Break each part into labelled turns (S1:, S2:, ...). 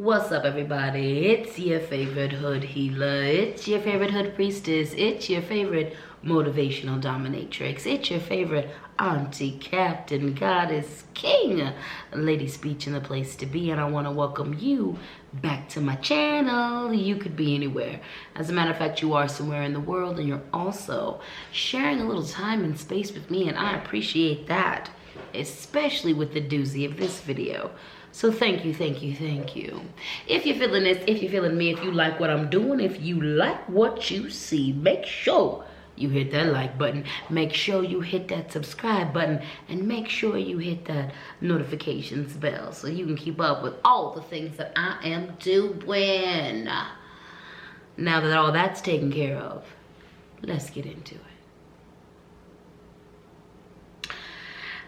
S1: What's up, everybody? It's your favorite hood healer. It's your favorite hood priestess. It's your favorite motivational dominatrix. It's your favorite auntie, captain, goddess, king, LadySpeech in the place to be. And I want to welcome you back to my channel. You could be anywhere. As a matter of fact, you are somewhere in the world, and you're also sharing a little time and space with me, and I appreciate that, especially with the doozy of this video. So thank you, thank you, thank you. If you're feeling this, if you're feeling me, if you like what I'm doing, if you like what you see, make sure you hit that like button, make sure you hit that subscribe button, and make sure you hit that notifications bell so you can keep up with all the things that I am doing. Now that all that's taken care of, let's get into it.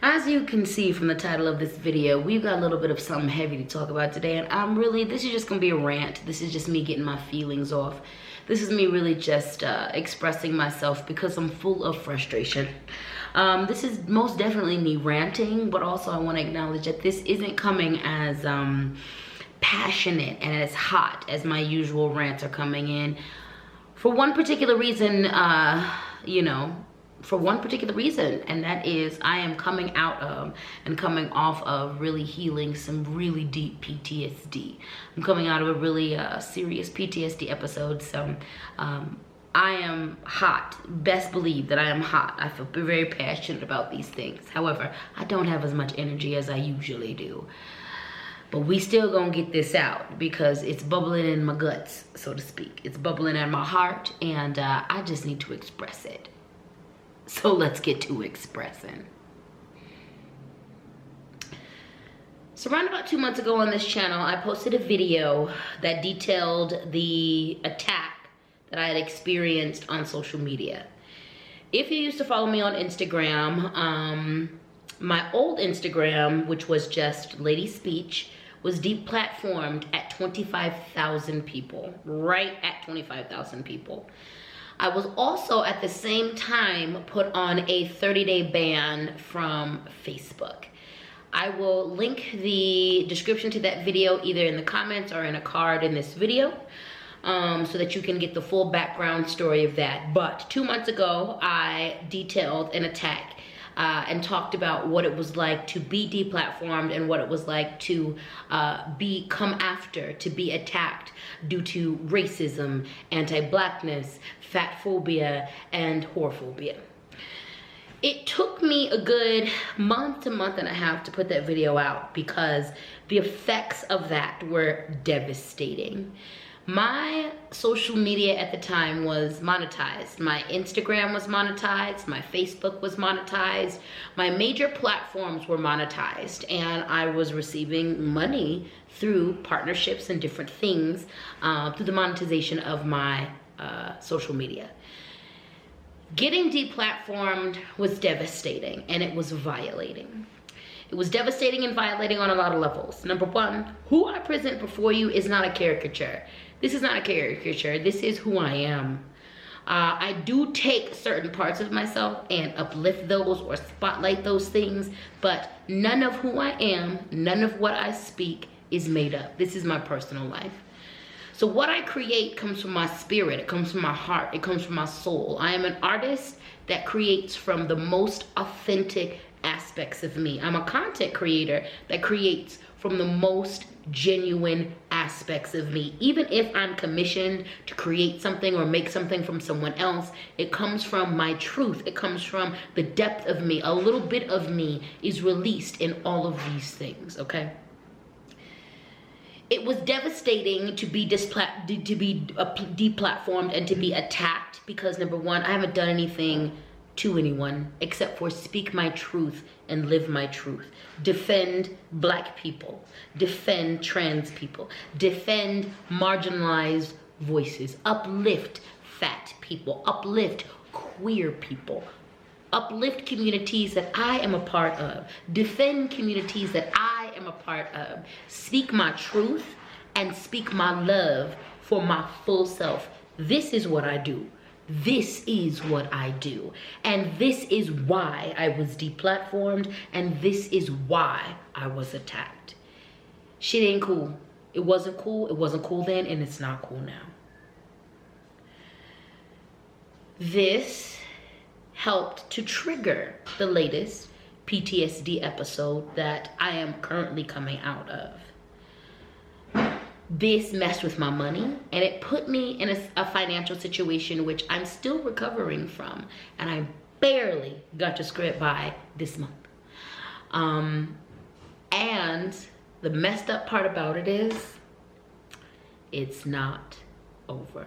S1: As you can see from the title of this video, we've got a little bit of something heavy to talk about today, and this is just gonna be a rant. This is just me getting my feelings off. This is me really just expressing myself because I'm full of frustration. This is most definitely me ranting, but also I wanna acknowledge that this isn't coming as passionate and as hot as my usual rants are coming in. For one particular reason, and that is I am coming out of and coming off of really healing some really deep PTSD. I'm coming out of a really serious PTSD episode, so I am hot. Best believe that I am hot. I feel very passionate about these things. However, I don't have as much energy as I usually do. But we still gonna get this out because it's bubbling in my guts, so to speak. It's bubbling in my heart, and I just need to express it. So let's get to expressing. So around about 2 months ago on this channel, I posted a video that detailed the attack that I had experienced on social media. If you used to follow me on Instagram, my old Instagram, which was just LadySpeech, was deplatformed at 25,000 people, right at 25,000 people. I was also at the same time put on a 30-day ban from Facebook. I will link the description to that video either in the comments or in a card in this video so that you can get the full background story of that. But 2 months ago, I detailed an attack and talked about what it was like to be deplatformed and what it was like to be come after, to be attacked due to racism, anti-blackness, fat phobia, and whorephobia. It took me a good month to month and a half to put that video out because the effects of that were devastating. My social media at the time was monetized. My Instagram was monetized, my Facebook was monetized, my major platforms were monetized, and I was receiving money through partnerships and different things through the monetization of my social media. Getting deplatformed was devastating, and it was violating. It was devastating and violating on a lot of levels. Number one, who I present before you is not a caricature. This is not a caricature. This is who I am. I do take certain parts of myself and uplift those or spotlight those things, but none of who I am, none of what I speak is made up. This is my personal life. So what I create comes from my spirit, it comes from my heart, it comes from my soul. I am an artist that creates from the most authentic aspects of me. I'm a content creator that creates from the most genuine aspects of me. Even if I'm commissioned to create something or make something from someone else, it comes from my truth. It comes from the depth of me. A little bit of me is released in all of these things, okay? It was devastating to be deplatformed and to be attacked because, number one, I haven't done anything to anyone except for speak my truth and live my truth. Defend black people, defend trans people, defend marginalized voices, uplift fat people, uplift queer people, uplift communities that I am a part of, defend communities that I am a part of, speak my truth and speak my love for my full self. This is what I do. This is what I do. And this is why I was deplatformed, and this is why I was attacked. Shit ain't cool. It wasn't cool. It wasn't cool then, and it's not cool now. This helped to trigger the latest PTSD episode that I am currently coming out of. This messed with my money, and it put me in a financial situation which I'm still recovering from, and I barely got to scrape by this month. And the messed up part about it is, it's not over.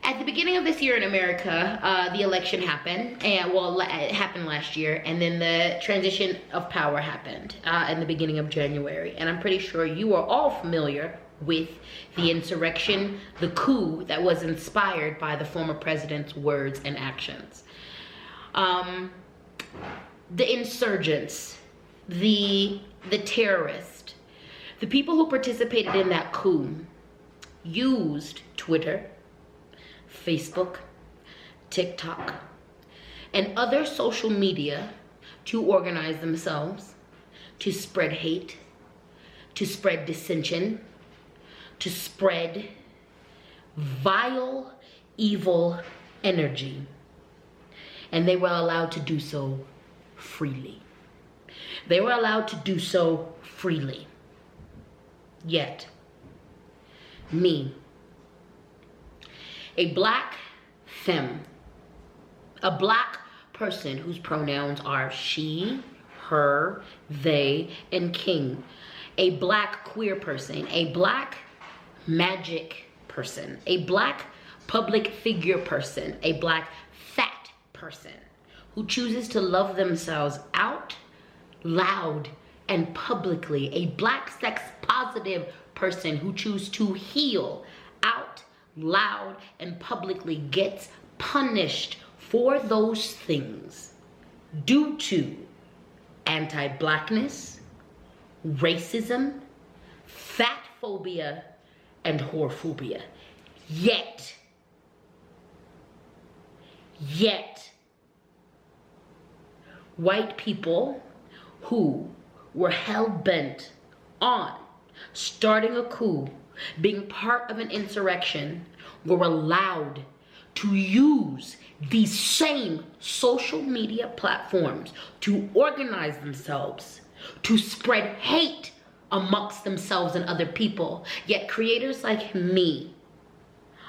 S1: At the beginning of this year in America, the election happened, and well, it happened last year, and then the transition of power happened in the beginning of January. And I'm pretty sure you are all familiar with the insurrection, the coup that was inspired by the former president's words and actions. The insurgents, the terrorists, the people who participated in that coup used Twitter, Facebook, TikTok, and other social media to organize themselves, to spread hate, to spread dissension, to spread vile, evil energy. And they were allowed to do so freely. They were allowed to do so freely. Yet, me, a black femme, a black person whose pronouns are she, her, they, and king, a black queer person, a black magic person, a black public figure person, a black fat person who chooses to love themselves out loud and publicly, a black sex positive person who chooses to heal out loud and publicly, gets punished for those things due to anti-blackness, racism, fat phobia, and whorephobia. Yet, white people who were hell-bent on starting a coup, being part of an insurrection, were allowed to use these same social media platforms to organize themselves, to spread hate amongst themselves and other people. Yet creators like me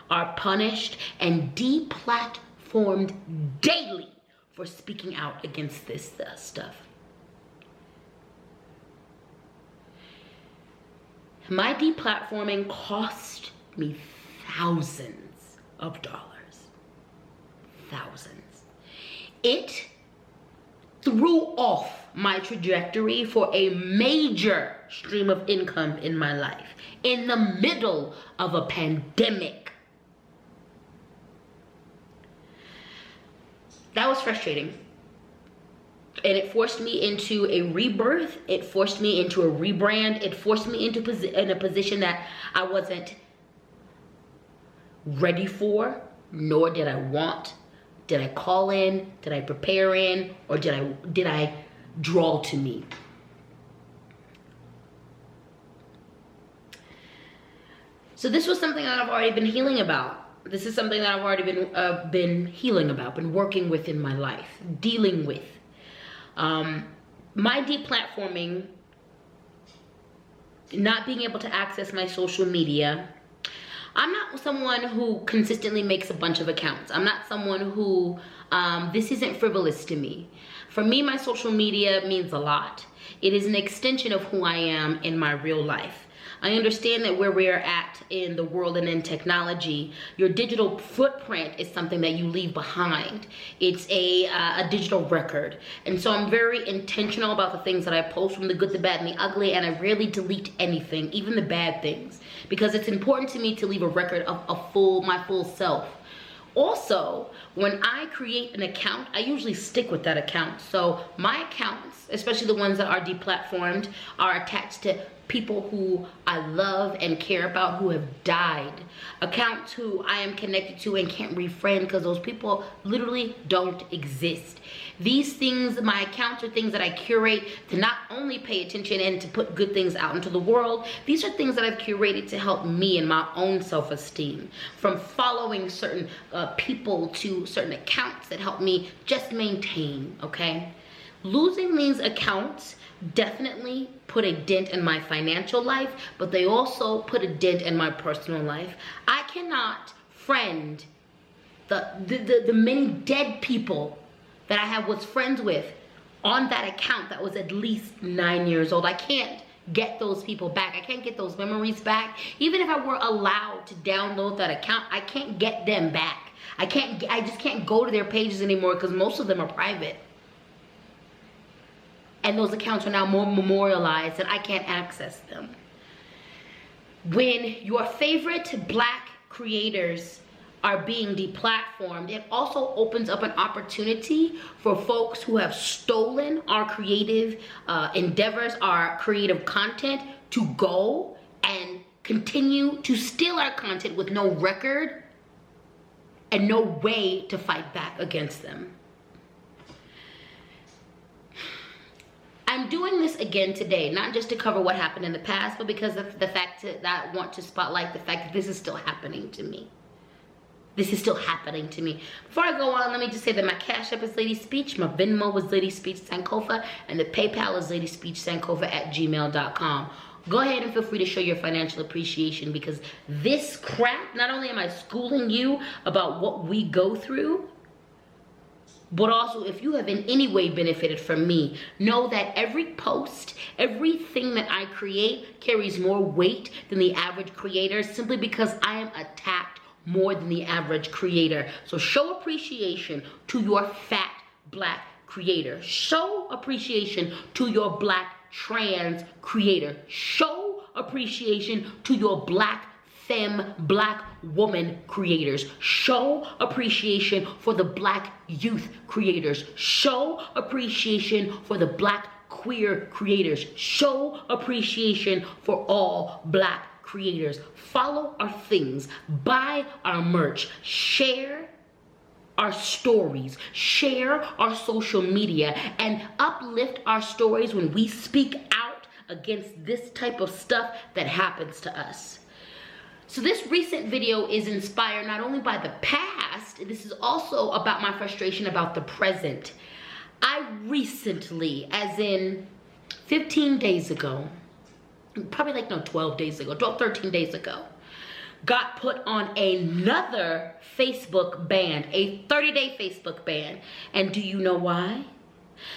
S1: are punished and deplatformed daily for speaking out against this stuff. My deplatforming cost me thousands of dollars. Thousands. It threw off my trajectory for a major stream of income in my life in the middle of a pandemic. That was frustrating. And it forced me into a rebirth. It forced me into a rebrand. It forced me into in a position that I wasn't ready for, nor did I want. Did I call in? Did I prepare in? Or did I draw to me? So this was something that I've already been healing about. This is something that I've already been healing about, been working with in my life, dealing with. My deplatforming, not being able to access my social media. I'm not someone who consistently makes a bunch of accounts. I'm not someone who, this isn't frivolous to me. For me, my social media means a lot. It is an extension of who I am in my real life. I understand that where we're at in the world and in technology, your digital footprint is something that you leave behind. It's a digital record. And so I'm very intentional about the things that I post, from the good, the bad, and the ugly, and I rarely delete anything, even the bad things, because it's important to me to leave a record of my full self. Also, when I create an account, I usually stick with that account. So my accounts, especially the ones that are deplatformed, are attached to people who I love and care about who have died. Accounts who I am connected to and can't refriend because those people literally don't exist. These things, my accounts are things that I curate to not only pay attention and to put good things out into the world. These are things that I've curated to help me in my own self-esteem. From following certain people to certain accounts that help me just maintain, okay? Losing these accounts definitely put a dent in my financial life, but they also put a dent in my personal life. I cannot friend the many dead people that I was friends with on that account that was at least 9 years old. I can't get those people back. I can't get those memories back. Even if I were allowed to download that account, I can't get them back. I just can't go to their pages anymore because most of them are private. And those accounts are now more memorialized and I can't access them. When your favorite Black creators are being deplatformed, it also opens up an opportunity for folks who have stolen our creative endeavors, our creative content, to go and continue to steal our content with no record and no way to fight back against them. I'm doing this again today, not just to cover what happened in the past, but because of the fact that I want to spotlight the fact that this is still happening to me. This is still happening to me. Before I go on, let me just say that my Cash App is LadySpeech, my Venmo is LadySpeech Sankofa, and the PayPal is LadySpeechSankofa@gmail.com. Go ahead and feel free to show your financial appreciation, because this crap, not only am I schooling you about what we go through, but also if you have in any way benefited from me, know that every post, everything that I create carries more weight than the average creator, simply because I am attacked more than the average creator. So show appreciation to your fat Black creator. Show appreciation to your Black trans creator. Show appreciation to your Black femme, Black woman creators. Show appreciation for the Black youth creators. Show appreciation for the Black queer creators. Show appreciation for all Black creators. Follow our things, buy our merch, share our stories, share our social media, and uplift our stories when we speak out against this type of stuff that happens to us. So this recent video is inspired not only by the past, this is also about my frustration about the present. I recently, as in 15 days ago, probably like, no, 12 days ago, 13 days ago, got put on another Facebook ban, a 30-day Facebook ban. And do you know why?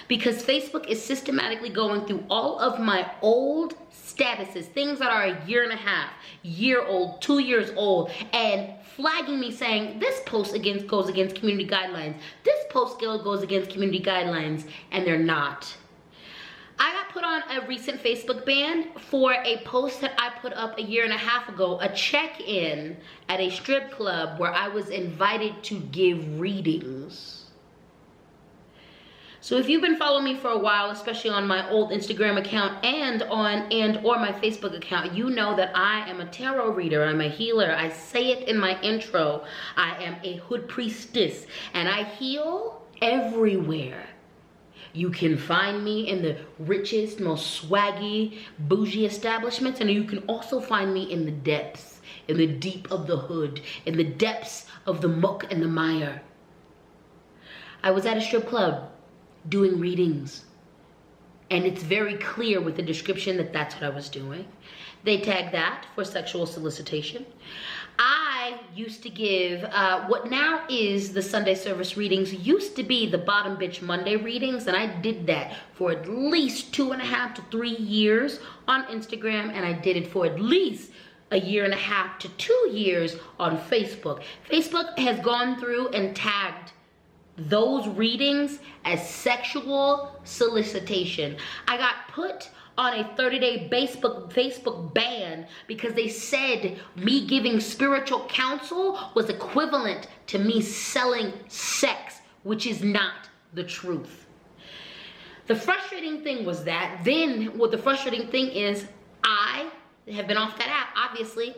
S1: Because Facebook is systematically going through all of my old statuses, things that are a year and a half, year old, 2 years old, and flagging me saying, this post goes against community guidelines, this post goes against community guidelines, and they're not. I got put on a recent Facebook ban for a post that I put up a year and a half ago, a check-in at a strip club where I was invited to give readings. So if you've been following me for a while, especially on my old Instagram account and or my Facebook account, you know that I am a tarot reader, I'm a healer. I say it in my intro. I am a hood priestess and I heal everywhere. You can find me in the richest, most swaggy, bougie establishments, and you can also find me in the depths, in the deep of the hood, in the depths of the muck and the mire. I was at a strip club doing readings, and it's very clear with the description that that's what I was doing. They tagged that for sexual solicitation. I used to give what now is the Sunday service readings, used to be the Bottom Bitch Monday readings, and I did that for at least 2.5 to 3 years on Instagram, and I did it for at least a year and a half to 2 years on Facebook. Facebook has gone through and tagged those readings as sexual solicitation. I got put on a 30-day Facebook ban because they said me giving spiritual counsel was equivalent to me selling sex, which is not the truth. The frustrating thing was that then what the frustrating thing is, I have been off that app, obviously.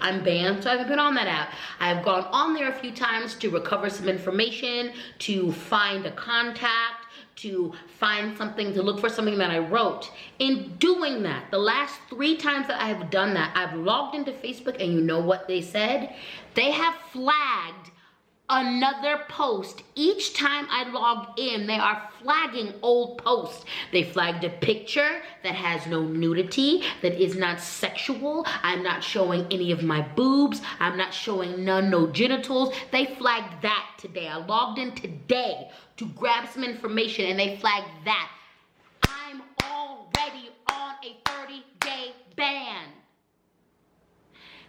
S1: I'm banned, so I haven't been on that app. I've gone on there a few times to recover some information, to find a contact, to find something, to look for something that I wrote. In doing that, the last 3 times that I have done that, I've logged into Facebook, and you know what they said? They have flagged another post. Each time I log in, they are flagging old posts. They flagged a picture that has no nudity, that is not sexual. I'm not showing any of my boobs. I'm not showing no genitals. They flagged that today. I logged in today to grab some information, and they flagged that. I'm already on a 30-day ban.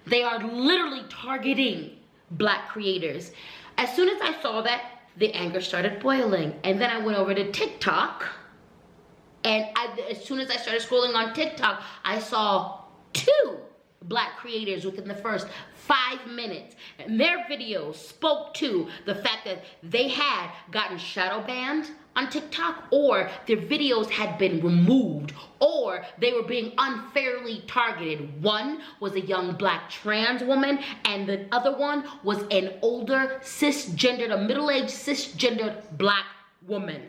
S1: They are literally targeting Black creators. As soon as I saw that, the anger started boiling. And then I went over to TikTok. And as soon as I started scrolling on TikTok, I saw 2 Black creators within the first 5 minutes. And their videos spoke to the fact that they had gotten shadow banned on TikTok, or their videos had been removed, or they were being unfairly targeted. One was a young Black trans woman, and the other one was an older cisgendered, a middle-aged cisgendered Black woman.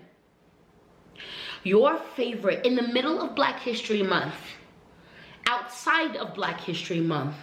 S1: Your favorite, in the middle of Black History Month, outside of Black History Month,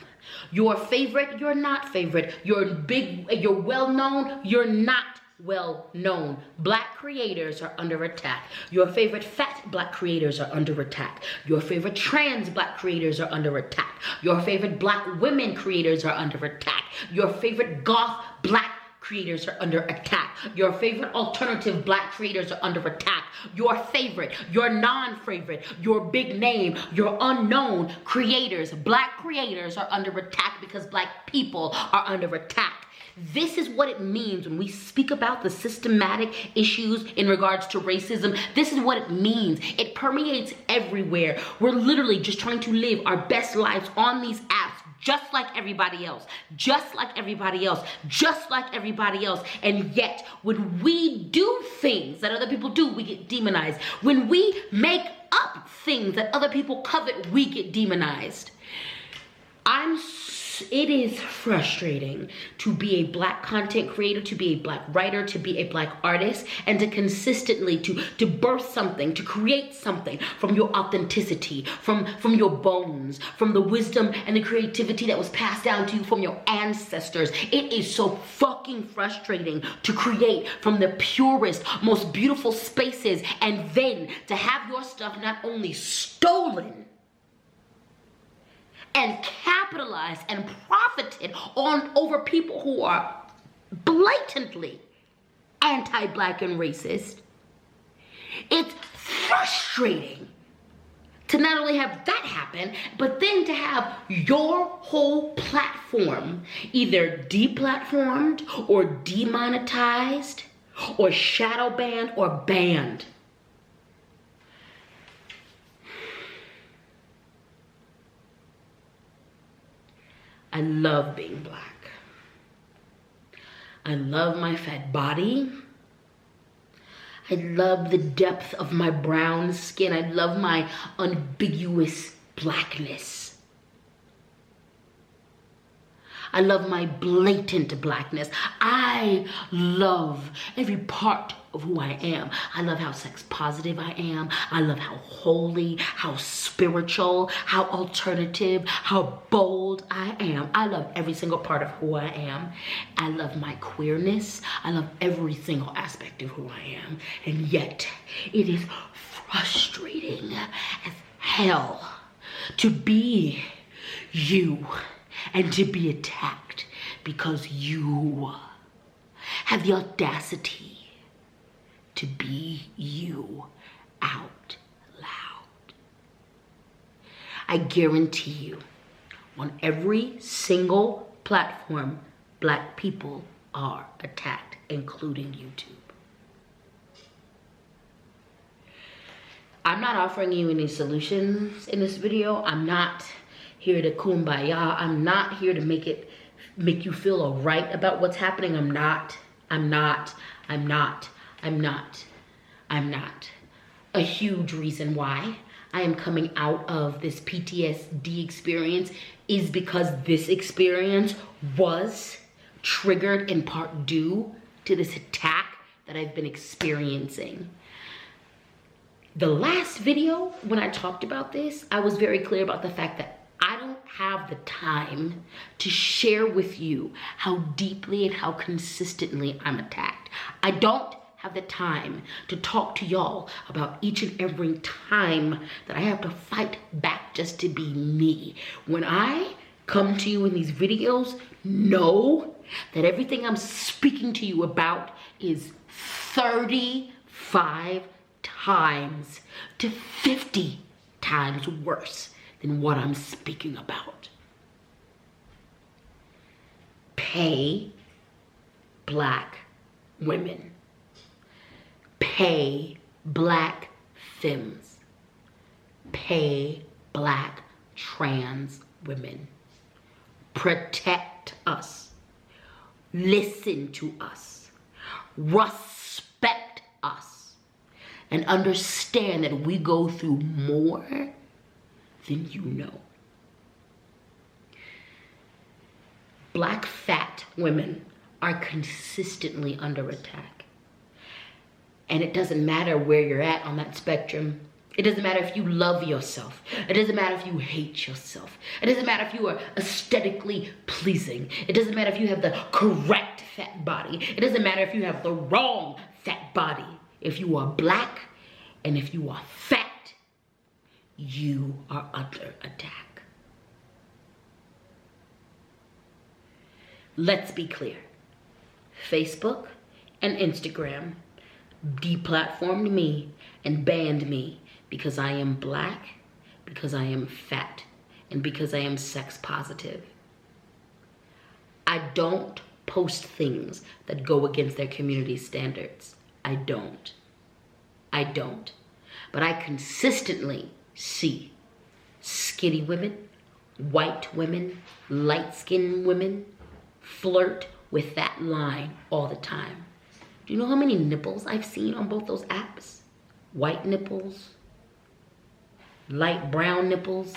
S1: your favorite, you're not favorite, you're big, you're well-known, you're not well known. Black creators are under attack. Your favorite fat Black creators are under attack. Your favorite trans Black creators are under attack. Your favorite Black women creators are under attack. Your favorite goth Black creators are under attack. Your favorite alternative Black creators are under attack. Your favorite, your non-favorite, your big name, your unknown creators, Black creators are under attack because Black people are under attack. This is what it means when we speak about the systematic issues in regards to racism. This is what it means. It permeates everywhere. We're literally just trying to live our best lives on these apps, just like everybody else, just like everybody else, just like everybody else. And yet, when we do things that other people do, we get demonized. When we make up things that other people covet, we get demonized. It is frustrating to be a Black content creator, to be a Black writer, to be a Black artist, and to consistently to birth something, to create something from your authenticity, from your bones, from the wisdom and the creativity that was passed down to you from your ancestors. It is so fucking frustrating to create from the purest, most beautiful spaces, and then to have your stuff not only stolen and capitalized and profited on over people who are blatantly anti-Black and racist. It's frustrating to not only have that happen, but then to have your whole platform either deplatformed or demonetized or shadow banned or banned. I love being Black. I love my fat body. I love the depth of my brown skin. I love my ambiguous Blackness. I love my blatant Blackness. I love every part of who I am. I love how sex positive I am. I love how holy, how spiritual, how alternative, how bold I am. I love every single part of who I am. I love my queerness. I love every single aspect of who I am. And yet, it is frustrating as hell to be you and to be attacked because you have the audacity to be you out loud. I guarantee you, on every single platform, Black people are attacked, including YouTube. I'm not offering you any solutions in this video. I'm not here to kumbaya. I'm not here to make you feel all right about what's happening. I'm not. A huge reason why I am coming out of this PTSD experience is because this experience was triggered in part due to this attack that I've been experiencing. The last video, when I talked about this, I was very clear about the fact that I don't have the time to share with you how deeply and how consistently I'm attacked. I don't have the time to talk to y'all about each and every time that I have to fight back just to be me. When I come to you in these videos, know that everything I'm speaking to you about is 35 times to 50 times worse than what I'm speaking about. Pay Black women. Pay Black femmes. Pay Black trans women. Protect us. Listen to us. Respect us. And understand that we go through more than you know. Black fat women are consistently under attack. And it doesn't matter where you're at on that spectrum. It doesn't matter if you love yourself. It doesn't matter if you hate yourself. It doesn't matter if you are aesthetically pleasing. It doesn't matter if you have the correct fat body. It doesn't matter if you have the wrong fat body. If you are Black and if you are fat, you are under attack. Let's be clear. Facebook and Instagram deplatformed me and banned me because I am Black, because I am fat, and because I am sex positive. I don't post things that go against their community standards. I don't. But I consistently see skinny women, white women, light-skinned women flirt with that line all the time. Do you know how many nipples I've seen on both those apps? White nipples, light brown nipples.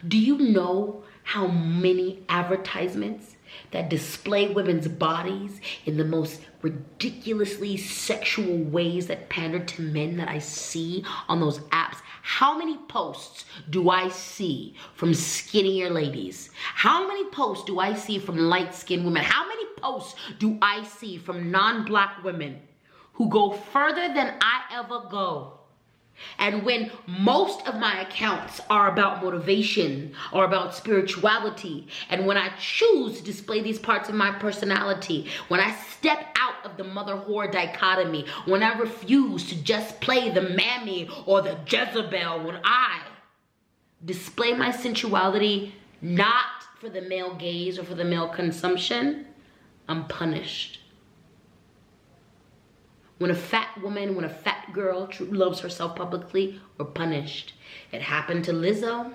S1: Do you know how many advertisements that display women's bodies in the most ridiculously sexual ways that pander to men that I see on those apps? How many posts do I see from skinnier ladies? How many posts do I see from light-skinned women? How many posts do I see from non-Black women who go further than I ever go? And when most of my accounts are about motivation or about spirituality, and when I choose to display these parts of my personality, when I step out of the mother-whore dichotomy, when I refuse to just play the mammy or the Jezebel, when I display my sensuality not for the male gaze or for the male consumption, I'm punished. When a fat woman, when a fat girl loves herself publicly, we're punished. It happened to Lizzo.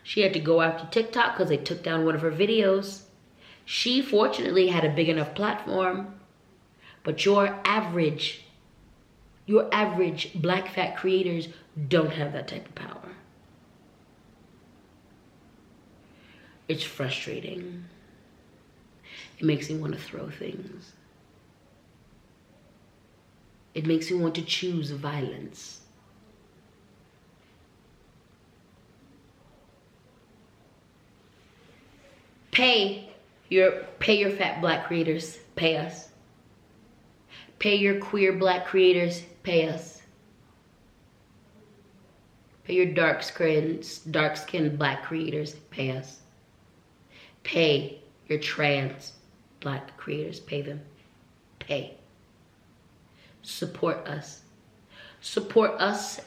S1: She had to go after TikTok because they took down one of her videos. She fortunately had a big enough platform, but your average Black fat creators don't have that type of power. It's frustrating. It makes me want to throw things. It makes me want to choose violence. Pay your fat Black creators, pay us. Pay your queer Black creators, pay us. Pay your dark-skinned Black creators, pay us. Pay your trans Black creators, pay them. Pay. Support us. Support us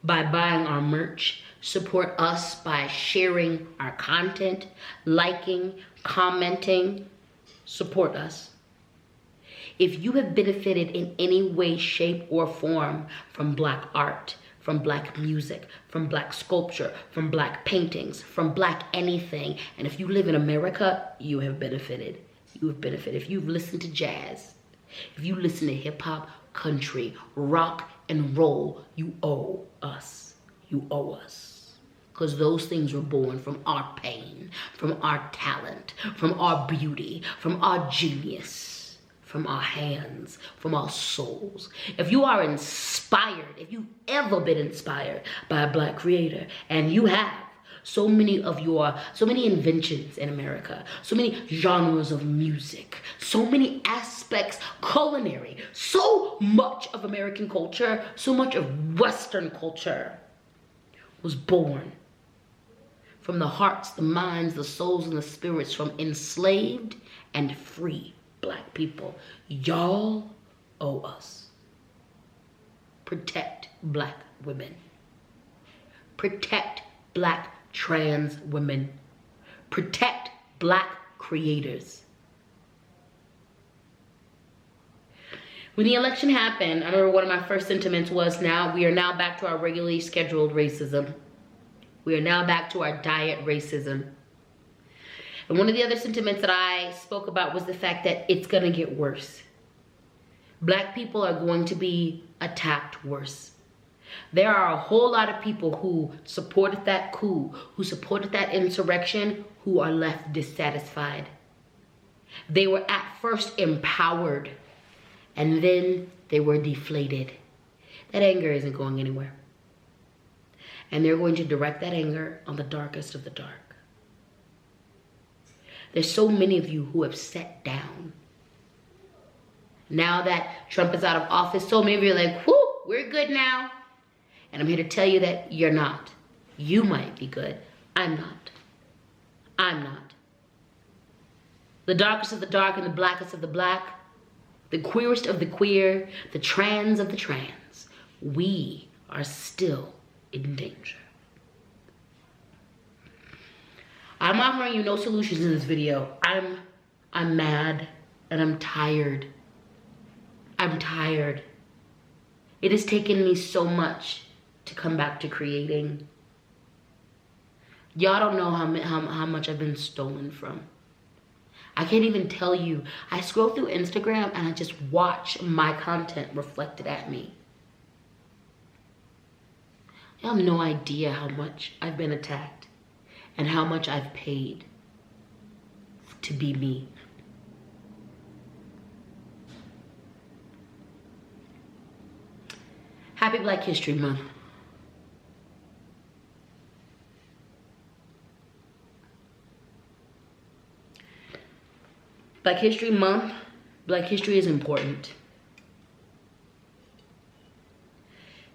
S1: by buying our merch. Support us by sharing our content, liking, commenting. Support us. If you have benefited in any way, shape, or form from Black art, from Black music, from Black sculpture, from Black paintings, from Black anything, and if you live in America, you have benefited. You have benefited. If you've listened to jazz, if you listen to hip hop, country, rock, and roll, you owe us. You owe us. Because those things were born from our pain, from our talent, from our beauty, from our genius, from our hands, from our souls. If you are inspired, if you've ever been inspired by a Black creator, and you have, so many inventions in America, so many genres of music, so many aspects, culinary, so much of American culture, so much of Western culture was born from the hearts, the minds, the souls, and the spirits from enslaved and free Black people. Y'all owe us. Protect Black women. Protect Black trans women. Protect Black creators. When the election happened, I remember one of my first sentiments was, we are now back to our regularly scheduled racism. We are now back to our diet racism. And one of the other sentiments that I spoke about was the fact that it's gonna get worse. Black people are going to be attacked worse. There are a whole lot of people who supported that coup, who supported that insurrection, who are left dissatisfied. They were at first empowered, and then they were deflated. That anger isn't going anywhere. And they're going to direct that anger on the darkest of the dark. There's so many of you who have sat down. Now that Trump is out of office, so many of you are like, whoo, we're good now. And I'm here to tell you that you're not. You might be good. I'm not. I'm not. The darkest of the dark and the blackest of the black, the queerest of the queer, the trans of the trans, we are still in danger. I'm offering you no solutions in this video. I'm mad and I'm tired. I'm tired. It has taken me so much to come back to creating. Y'all don't know how much I've been stolen from. I can't even tell you. I scroll through Instagram and I just watch my content reflected at me. You have no idea how much I've been attacked and how much I've paid to be me. Happy Black History Month. Black History Month, Black history is important.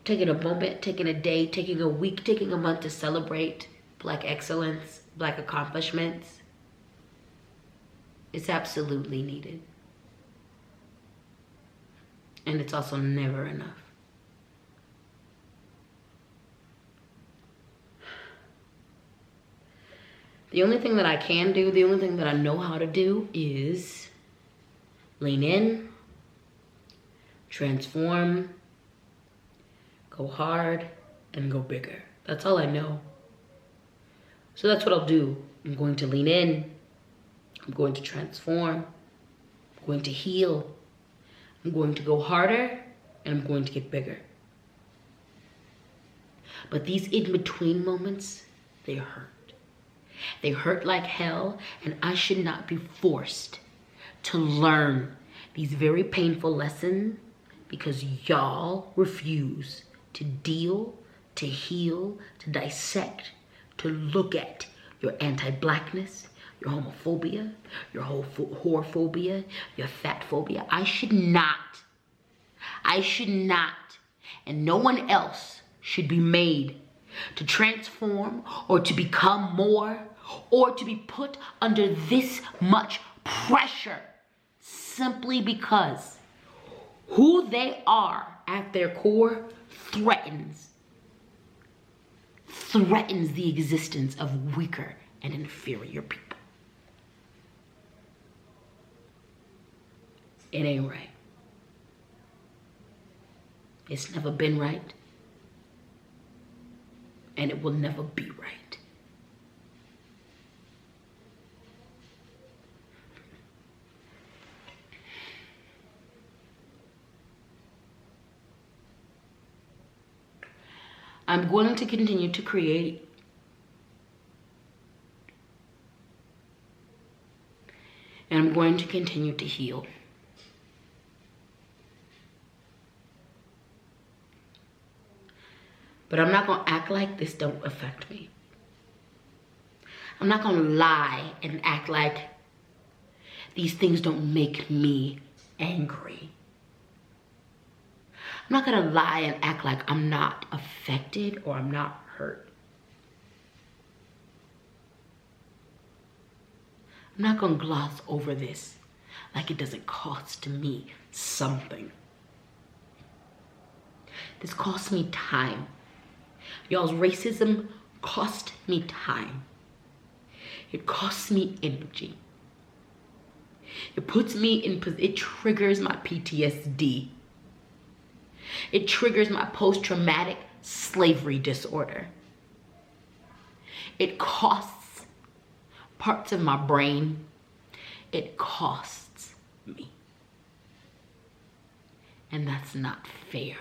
S1: Taking a moment, taking a day, taking a week, taking a month to celebrate Black excellence, Black accomplishments, it's absolutely needed. And it's also never enough. The only thing that I can do, the only thing that I know how to do is lean in, transform, go hard, and go bigger. That's all I know. So that's what I'll do. I'm going to lean in, I'm going to transform, I'm going to heal, I'm going to go harder, and I'm going to get bigger. But these in-between moments, they hurt. They hurt like hell, and I should not be forced to learn these very painful lessons because y'all refuse to deal, to heal, to dissect, to look at your anti-blackness, your homophobia, your whorephobia, your fat phobia. I should not, and no one else should be made to transform or to become more or to be put under this much pressure simply because who they are at their core threatens the existence of weaker and inferior people. It ain't right. It's never been right. And it will never be right. going to continue to create. And I'm going to continue to heal. But I'm not going to act like this don't affect me. I'm not going to lie and act like these things don't make me angry. I'm not going to lie and act like I'm not affected or I'm not hurt. I'm not going to gloss over this like it doesn't cost me something. This costs me time. Y'all's racism cost me time. It costs me energy. It puts me in, it triggers my PTSD. It triggers my post-traumatic slavery disorder. It costs parts of my brain. It costs me. And that's not fair.